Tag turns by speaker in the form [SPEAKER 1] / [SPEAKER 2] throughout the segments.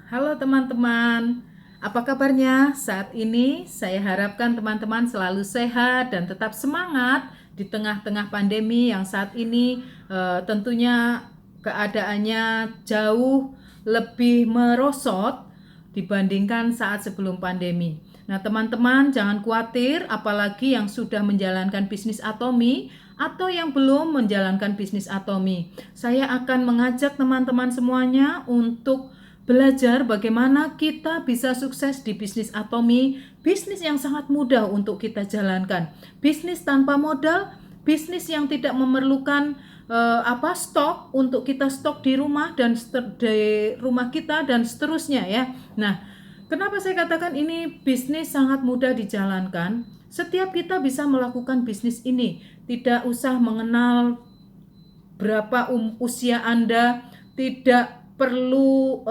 [SPEAKER 1] Halo teman-teman, apa kabarnya saat ini? Saya harapkan teman-teman selalu sehat dan tetap semangat di tengah-tengah pandemi yang saat ini tentunya keadaannya jauh lebih merosot dibandingkan saat sebelum pandemi. Nah, teman-teman jangan khawatir, apalagi yang sudah menjalankan bisnis Atomi atau yang belum menjalankan bisnis Atomi. Saya akan mengajak teman-teman semuanya untuk belajar bagaimana kita bisa sukses di bisnis Atomi, bisnis yang sangat mudah untuk kita jalankan. Bisnis tanpa modal, bisnis yang tidak memerlukan stok untuk kita stok di rumah dan di rumah kita dan seterusnya ya. Nah, kenapa saya katakan ini bisnis sangat mudah dijalankan? Setiap kita bisa melakukan bisnis ini, tidak usah mengenal berapa usia Anda, tidak perlu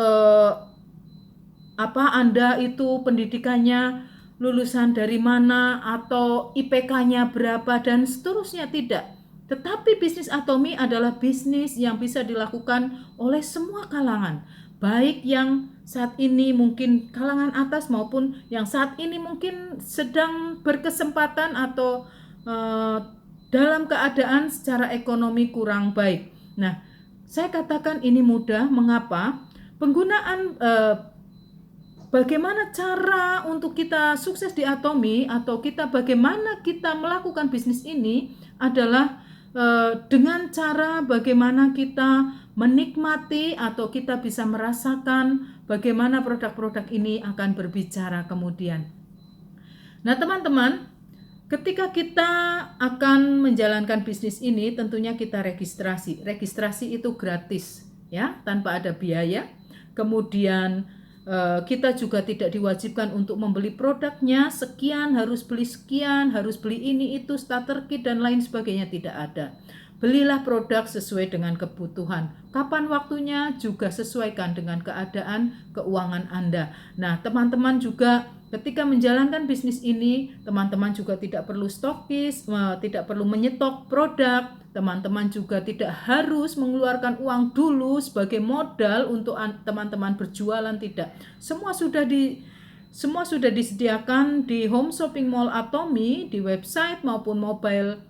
[SPEAKER 1] Anda itu pendidikannya lulusan dari mana atau IPK-nya berapa dan seterusnya, tidak. Tetapi bisnis Atomi adalah bisnis yang bisa dilakukan oleh semua kalangan, baik yang saat ini mungkin kalangan atas maupun yang saat ini mungkin sedang berkesempatan atau dalam keadaan secara ekonomi kurang baik. Nah, saya katakan ini mudah. Mengapa? Penggunaan bagaimana cara untuk kita sukses di Atomi atau bagaimana kita melakukan bisnis ini adalah dengan cara bagaimana kita menikmati atau kita bisa merasakan bagaimana produk-produk ini akan berbicara kemudian. Nah, teman-teman, ketika kita akan menjalankan bisnis ini, tentunya kita registrasi. Registrasi itu gratis, ya, tanpa ada biaya. Kemudian kita juga tidak diwajibkan untuk membeli produknya sekian, harus beli sekian, harus beli ini itu starter kit dan lain sebagainya, tidak ada. Belilah produk sesuai dengan kebutuhan. Kapan waktunya juga sesuaikan dengan keadaan keuangan Anda. Nah, teman-teman juga ketika menjalankan bisnis ini, teman-teman juga tidak perlu stokis, tidak perlu menyetok produk. Teman-teman juga tidak harus mengeluarkan uang dulu sebagai modal untuk teman-teman berjualan, tidak. Semua sudah disediakan di home shopping mall Atomi, di website maupun mobile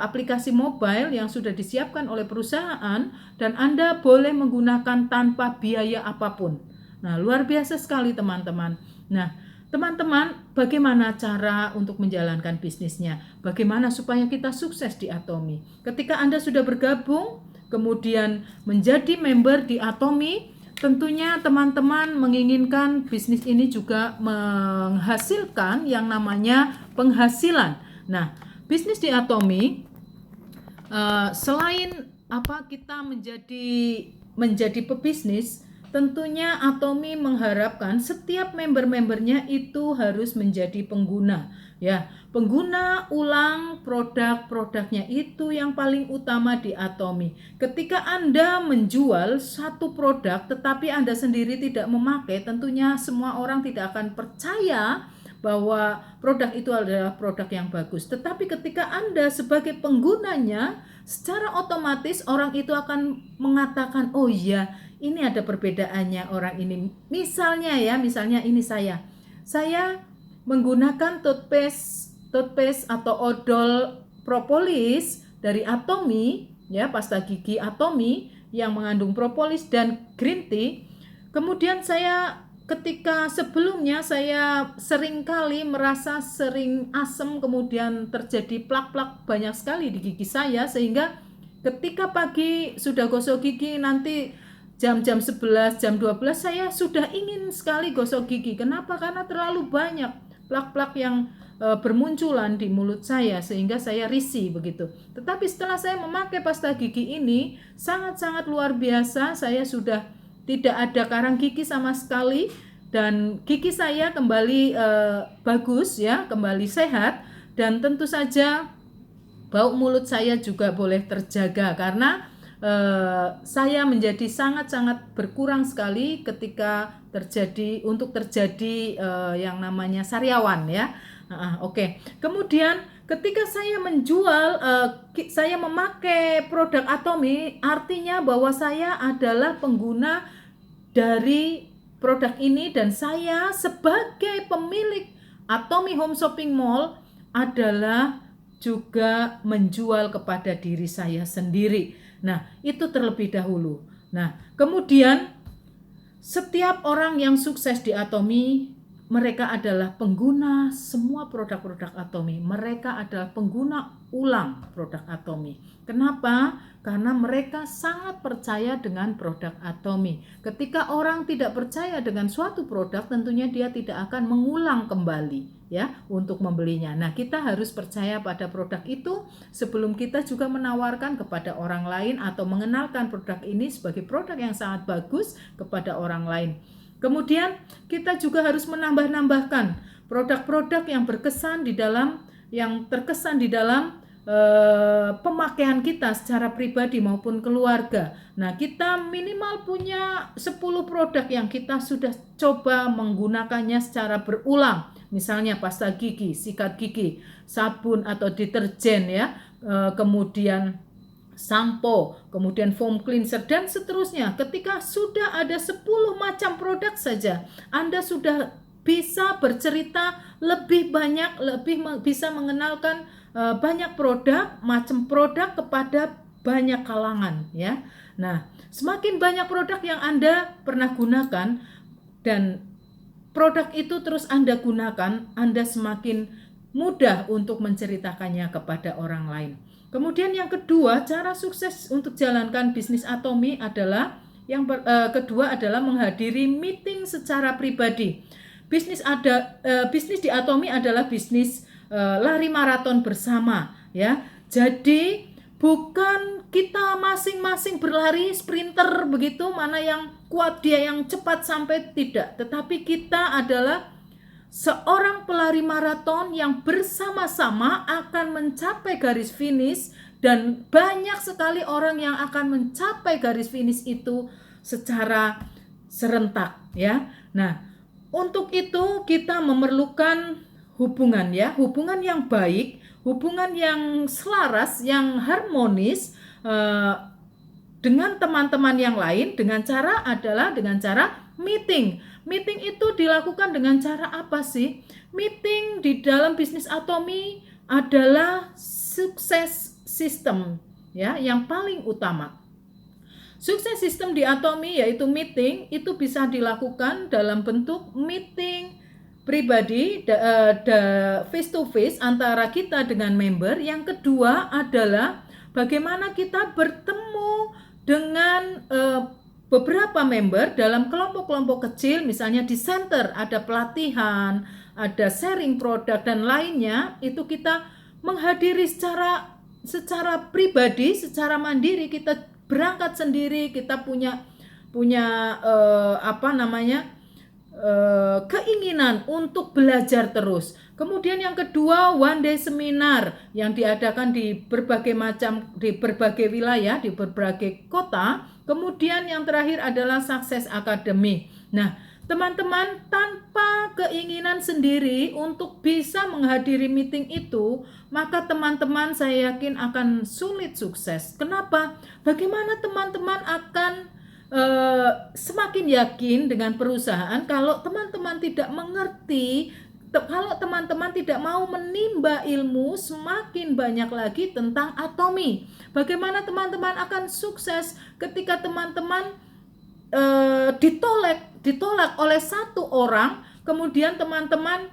[SPEAKER 1] aplikasi mobile yang sudah disiapkan oleh perusahaan, dan Anda boleh menggunakan tanpa biaya apapun. Nah, luar biasa sekali teman-teman. Nah, teman-teman, bagaimana cara untuk menjalankan bisnisnya? Bagaimana supaya kita sukses di Atomi? Ketika Anda sudah bergabung, kemudian menjadi member di Atomi, tentunya teman-teman menginginkan bisnis ini juga menghasilkan yang namanya penghasilan. Nah, bisnis di Atomi selain kita menjadi pebisnis, tentunya Atomi mengharapkan setiap member-membernya itu harus menjadi pengguna, ya, pengguna ulang produk-produknya, itu yang paling utama di Atomi. Ketika Anda menjual satu produk tetapi Anda sendiri tidak memakai, tentunya semua orang tidak akan percaya bahwa produk itu adalah produk yang bagus. Tetapi ketika Anda sebagai penggunanya, secara otomatis orang itu akan mengatakan, oh iya, ini ada perbedaannya orang ini. Misalnya ini saya menggunakan toothpaste atau odol propolis dari Atomi, ya, pasta gigi Atomi yang mengandung propolis dan green tea. Kemudian ketika sebelumnya saya sering kali merasa sering asam, kemudian terjadi plak-plak banyak sekali di gigi saya, sehingga ketika pagi sudah gosok gigi, nanti jam 11, jam 12 saya sudah ingin sekali gosok gigi. Kenapa? Karena terlalu banyak plak-plak yang bermunculan di mulut saya, sehingga saya risih begitu. Tetapi setelah saya memakai pasta gigi ini, sangat-sangat luar biasa, saya sudah tidak ada karang gigi sama sekali, dan gigi saya kembali bagus, ya, kembali sehat, dan tentu saja bau mulut saya juga boleh terjaga karena saya menjadi sangat-sangat berkurang sekali ketika terjadi yang namanya sariawan, ya. Oke. Kemudian ketika saya menjual, saya memakai produk Atomi, artinya bahwa saya adalah pengguna dari produk ini dan saya sebagai pemilik Atomy Home Shopping Mall adalah juga menjual kepada diri saya sendiri. Nah, itu terlebih dahulu. Nah, kemudian setiap orang yang sukses di Atomy, mereka adalah pengguna semua produk-produk Atomy. Mereka adalah pengguna ulang produk Atomy. Kenapa? Karena mereka sangat percaya dengan produk Atomy. Ketika orang tidak percaya dengan suatu produk, tentunya dia tidak akan mengulang kembali ya untuk membelinya. Nah, kita harus percaya pada produk itu sebelum kita juga menawarkan kepada orang lain atau mengenalkan produk ini sebagai produk yang sangat bagus kepada orang lain. Kemudian kita juga harus menambah-nambahkan produk-produk yang berkesan di dalam, yang terkesan di dalam pemakaian kita secara pribadi maupun keluarga. Nah, kita minimal punya 10 produk yang kita sudah coba menggunakannya secara berulang. Misalnya pasta gigi, sikat gigi, sabun atau deterjen ya, kemudian sampo, kemudian foam cleanser dan seterusnya. Ketika sudah ada 10 macam produk saja, Anda sudah bisa bercerita lebih banyak, lebih bisa mengenalkan banyak produk, macam produk kepada banyak kalangan ya. Nah, semakin banyak produk yang Anda pernah gunakan dan produk itu terus Anda gunakan, Anda semakin mudah untuk menceritakannya kepada orang lain. Kemudian yang kedua, cara sukses untuk jalankan bisnis Atomy adalah kedua adalah menghadiri meeting secara pribadi. Bisnis di Atomy adalah bisnis lari maraton bersama ya. Jadi bukan kita masing-masing berlari sprinter begitu, mana yang kuat dia yang cepat sampai, tidak, tetapi kita adalah seorang pelari maraton yang bersama-sama akan mencapai garis finish dan banyak sekali orang yang akan mencapai garis finish itu secara serentak ya. Nah, untuk itu kita memerlukan hubungan ya, hubungan yang baik, hubungan yang selaras, yang harmonis dengan teman-teman yang lain dengan cara meeting. Meeting itu dilakukan dengan cara apa sih? Meeting di dalam bisnis Atomy adalah sukses system ya, yang paling utama. Sukses sistem di Atomy yaitu meeting, itu bisa dilakukan dalam bentuk meeting pribadi, face to face antara kita dengan member. Yang kedua adalah bagaimana kita bertemu dengan beberapa member dalam kelompok-kelompok kecil, misalnya di center ada pelatihan, ada sharing produk dan lainnya. Itu kita menghadiri secara pribadi, secara mandiri, kita berangkat sendiri, kita punya keinginan untuk belajar terus. Kemudian yang kedua, one day seminar yang diadakan di berbagai wilayah, di berbagai kota. Kemudian yang terakhir adalah Success Academy. Nah, teman-teman, tanpa keinginan sendiri untuk bisa menghadiri meeting itu, maka teman-teman saya yakin akan sulit sukses. Kenapa? Bagaimana teman-teman akan semakin yakin dengan perusahaan kalau teman-teman tidak mengerti, kalau teman-teman tidak mau menimba ilmu semakin banyak lagi tentang Atomy? Bagaimana teman-teman akan sukses ketika teman-teman ditolak oleh satu orang, kemudian teman-teman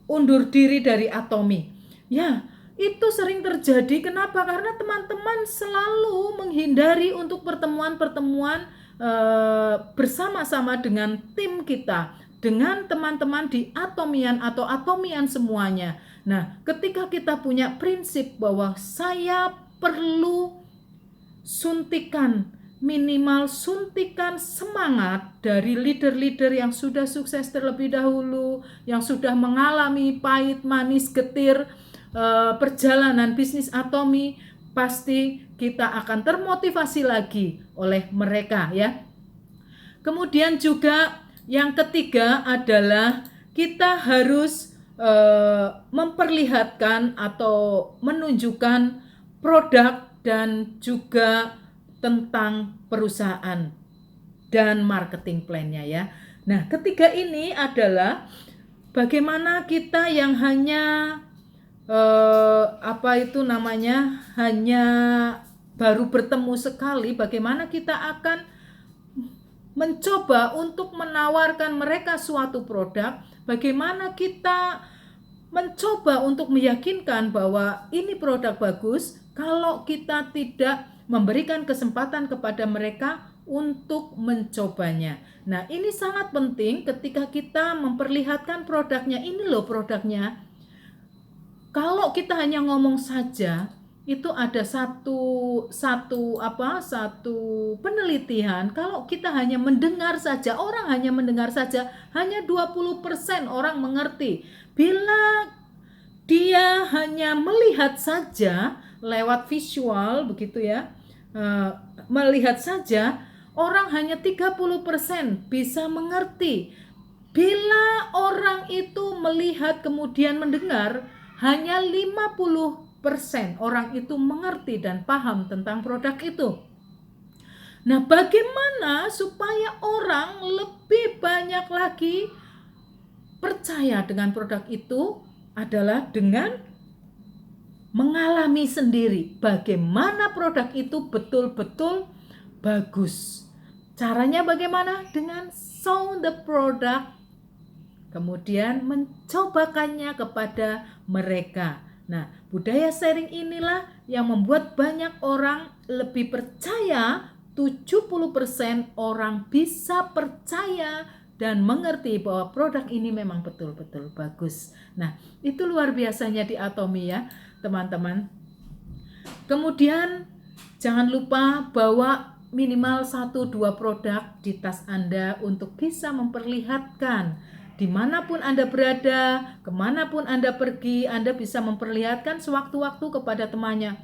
[SPEAKER 1] undur diri dari Atomy? Ya, itu sering terjadi. Kenapa? Karena teman-teman selalu menghindari untuk pertemuan-pertemuan bersama-sama dengan tim kita, dengan teman-teman di Atomian atau Atomian semuanya. Nah, ketika kita punya prinsip bahwa saya perlu minimal suntikan semangat dari leader-leader yang sudah sukses terlebih dahulu, yang sudah mengalami pahit, manis, getir perjalanan bisnis Atomy, pasti kita akan termotivasi lagi oleh mereka ya. Kemudian juga yang ketiga adalah kita harus memperlihatkan atau menunjukkan produk dan juga tentang perusahaan. dan marketing plan-nya ya. Nah, ketiga ini adalah bagaimana kita yang hanya hanya baru bertemu sekali, bagaimana kita akan mencoba untuk menawarkan mereka suatu produk, bagaimana kita mencoba untuk meyakinkan bahwa ini produk bagus kalau kita tidak memberikan kesempatan kepada mereka untuk mencobanya. Nah, ini sangat penting ketika kita memperlihatkan produknya. Ini loh produknya. Kalau kita hanya ngomong saja, itu ada satu penelitian, kalau kita hanya mendengar saja, orang hanya mendengar saja, hanya 20% orang mengerti. Bila dia hanya melihat saja lewat visual begitu ya, melihat saja, orang hanya 30% bisa mengerti. Bila orang itu melihat kemudian mendengar, hanya 50% orang itu mengerti dan paham tentang produk itu. Nah, bagaimana supaya orang lebih banyak lagi percaya dengan produk itu adalah dengan mengalami sendiri bagaimana produk itu betul-betul bagus. Caranya bagaimana? Dengan show the product, kemudian mencobakannya kepada mereka. Nah, budaya sharing inilah yang membuat banyak orang lebih percaya. 70% orang bisa percaya dan mengerti bahwa produk ini memang betul-betul bagus. Nah, itu luar biasanya di Atomy ya, teman-teman. Kemudian jangan lupa bawa minimal 1-2 produk di tas Anda untuk bisa memperlihatkan dimanapun Anda berada, kemanapun Anda pergi, Anda bisa memperlihatkan sewaktu-waktu kepada temannya.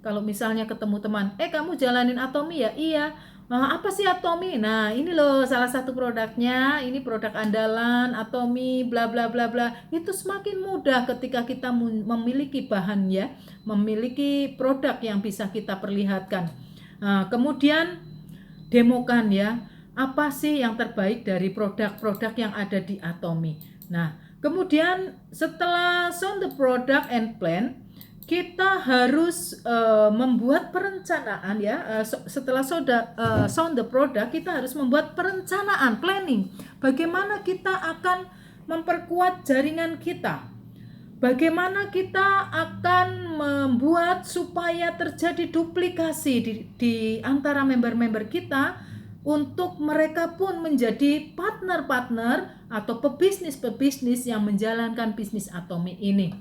[SPEAKER 1] Kalau misalnya ketemu teman, kamu jalanin Atomy ya? Iya. Apa sih Atomy? Nah, ini loh salah satu produknya, ini produk andalan Atomy, bla bla bla bla. Itu semakin mudah ketika kita memiliki bahan ya, memiliki produk yang bisa kita perlihatkan. Kemudian demokan ya, apa sih yang terbaik dari produk-produk yang ada di Atomy. Nah, kemudian setelah sound the product and plan, kita harus membuat perencanaan ya. Setelah sound the product, kita harus membuat perencanaan, planning. Bagaimana kita akan memperkuat jaringan kita? Bagaimana kita akan membuat supaya terjadi duplikasi di antara member-member kita untuk mereka pun menjadi partner-partner atau pebisnis-pebisnis yang menjalankan bisnis Atomy ini.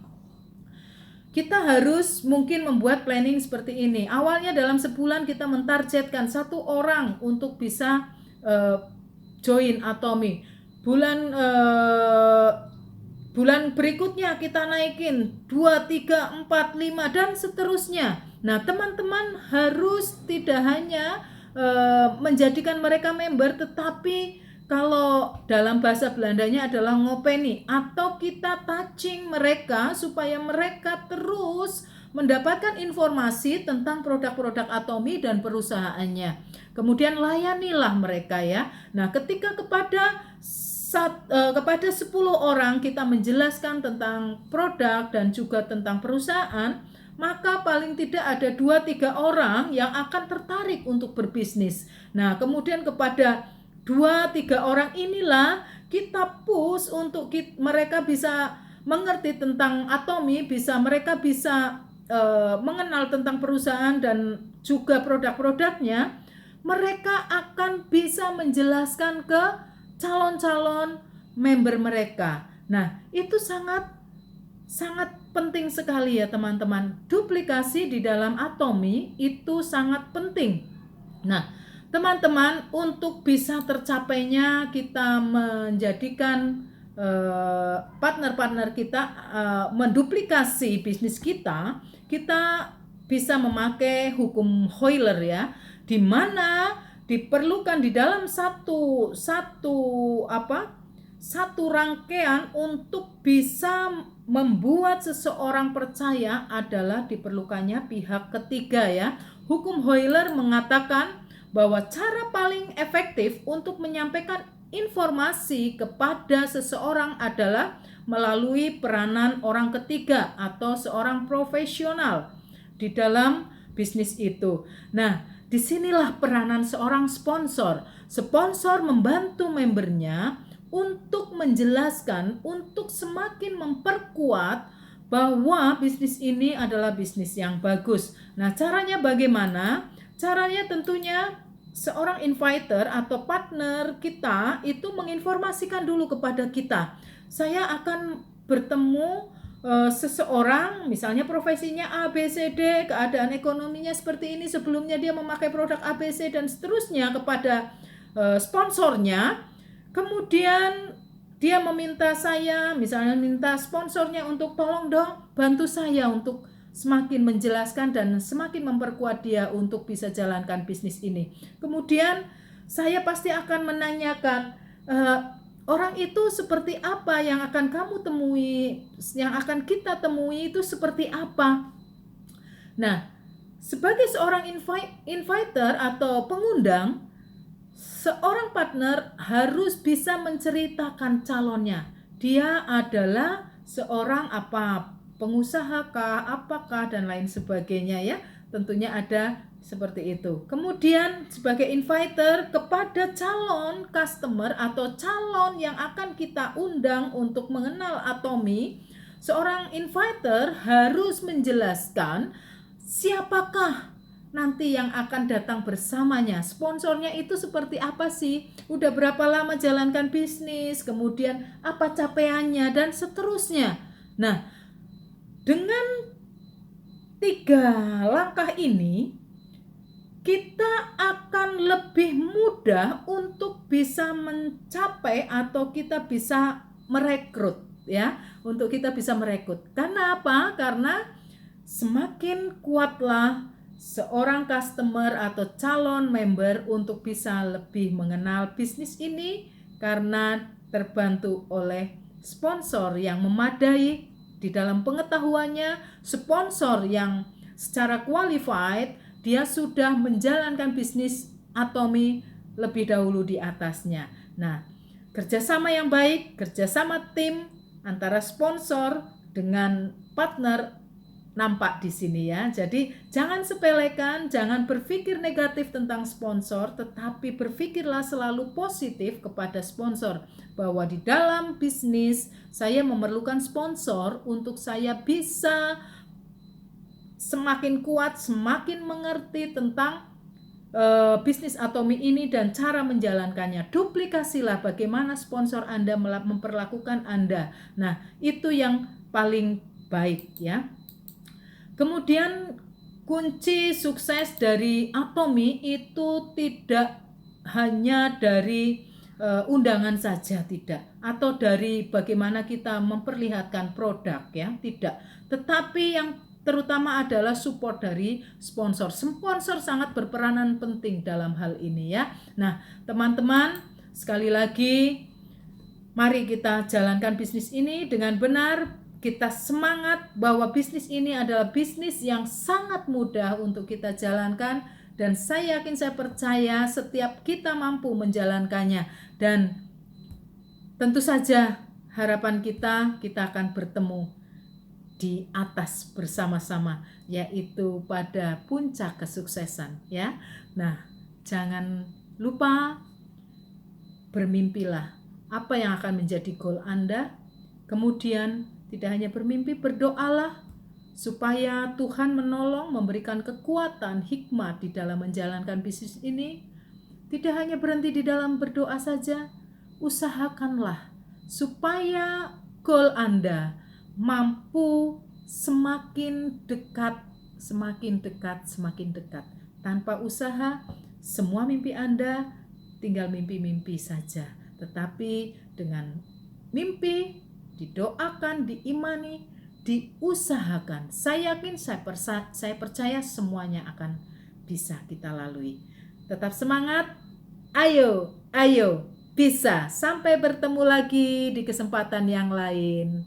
[SPEAKER 1] Kita harus mungkin membuat planning seperti ini. Awalnya dalam sebulan kita mentargetkan 1 orang untuk bisa join Atomy. Bulan berikutnya kita naikin 2, 3, 4, 5 dan seterusnya. Nah, teman-teman harus tidak hanya menjadikan mereka member, tetapi kalau dalam bahasa Belandanya adalah ngopeni, atau kita touching mereka supaya mereka terus mendapatkan informasi tentang produk-produk Atomy dan perusahaannya. Kemudian layanilah mereka ya. Nah, ketika kepada 10 orang kita menjelaskan tentang produk dan juga tentang perusahaan, maka paling tidak ada 2-3 orang yang akan tertarik untuk berbisnis. Nah, kemudian kepada 2-3 orang inilah kita push untuk mereka bisa mengerti tentang Atomy, mereka bisa mengenal tentang perusahaan dan juga produk-produknya. Mereka akan bisa menjelaskan ke calon-calon member mereka. Nah, itu sangat penting sekali ya teman-teman. Duplikasi di dalam Atomy itu sangat penting. Nah, teman-teman, untuk bisa tercapainya kita menjadikan partner-partner kita menduplikasi bisnis kita bisa memakai hukum Hoyle ya, di mana diperlukan di dalam satu rangkaian untuk bisa membuat seseorang percaya adalah diperlukannya pihak ketiga ya. Hukum Hoyle mengatakan bahwa cara paling efektif untuk menyampaikan informasi kepada seseorang adalah melalui peranan orang ketiga atau seorang profesional di dalam bisnis itu. Nah, disinilah peranan seorang sponsor. Sponsor membantu membernya untuk menjelaskan, untuk semakin memperkuat bahwa bisnis ini adalah bisnis yang bagus. Nah, caranya bagaimana? Caranya tentunya seorang inviter atau partner kita itu menginformasikan dulu kepada kita. Saya akan bertemu seseorang, misalnya profesinya A, B, C, D, keadaan ekonominya seperti ini, sebelumnya dia memakai produk A, B, C, dan seterusnya kepada sponsornya. Kemudian dia meminta saya, misalnya minta sponsornya untuk tolong dong bantu saya untuk semakin menjelaskan dan semakin memperkuat dia untuk bisa jalankan bisnis ini. Kemudian saya pasti akan menanyakan, orang itu seperti apa yang akan kamu temui, yang akan kita temui itu seperti apa. Nah, sebagai seorang inviter atau pengundang, seorang partner harus bisa menceritakan calonnya. Dia adalah seorang apa, pengusaha kah, apakah, dan lain sebagainya ya. Tentunya ada seperti itu. Kemudian sebagai inviter kepada calon customer atau calon yang akan kita undang untuk mengenal Atomy, seorang inviter harus menjelaskan siapakah nanti yang akan datang bersamanya. Sponsornya itu seperti apa sih? Udah berapa lama jalankan bisnis? Kemudian apa capaiannya dan seterusnya. Nah, dengan 3 langkah ini kita akan lebih mudah untuk bisa mencapai atau kita bisa merekrut ya, untuk kita bisa merekrut. Karena apa? Karena semakin kuatlah seorang customer atau calon member untuk bisa lebih mengenal bisnis ini karena terbantu oleh sponsor yang memadai di dalam pengetahuannya, sponsor yang secara qualified, dia sudah menjalankan bisnis Atomy lebih dahulu di atasnya. Nah, kerjasama yang baik, kerjasama tim antara sponsor dengan partner nampak di sini ya. Jadi jangan sepelekan, jangan berpikir negatif tentang sponsor, tetapi berpikirlah selalu positif kepada sponsor. Bahwa di dalam bisnis saya memerlukan sponsor untuk saya bisa semakin kuat, semakin mengerti tentang bisnis Atomy ini dan cara menjalankannya. Duplikasilah bagaimana sponsor Anda memperlakukan Anda. Nah, itu yang paling baik ya. Kemudian kunci sukses dari Atomy itu tidak hanya dari undangan saja, tidak, atau dari bagaimana kita memperlihatkan produk ya, tidak. Tetapi yang terutama adalah support dari sponsor. Sponsor sangat berperanan penting dalam hal ini ya. Nah, teman-teman, sekali lagi mari kita jalankan bisnis ini dengan benar. Kita semangat bahwa bisnis ini adalah bisnis yang sangat mudah untuk kita jalankan, dan saya yakin, saya percaya setiap kita mampu menjalankannya. Dan tentu saja harapan kita akan bertemu di atas bersama-sama, yaitu pada puncak kesuksesan ya. Nah, jangan lupa bermimpilah apa yang akan menjadi goal Anda. Kemudian tidak hanya bermimpi, berdoalah supaya Tuhan menolong, memberikan kekuatan, hikmat di dalam menjalankan bisnis ini. Tidak hanya berhenti di dalam berdoa saja, usahakanlah supaya goal Anda mampu semakin dekat, semakin dekat, semakin dekat. Tanpa usaha, semua mimpi Anda tinggal mimpi-mimpi saja. Tetapi dengan mimpi, didoakan, diimani, diusahakan, saya yakin, saya percaya semuanya akan bisa kita lalui. Tetap semangat, ayo bisa. Sampai bertemu lagi di kesempatan yang lain.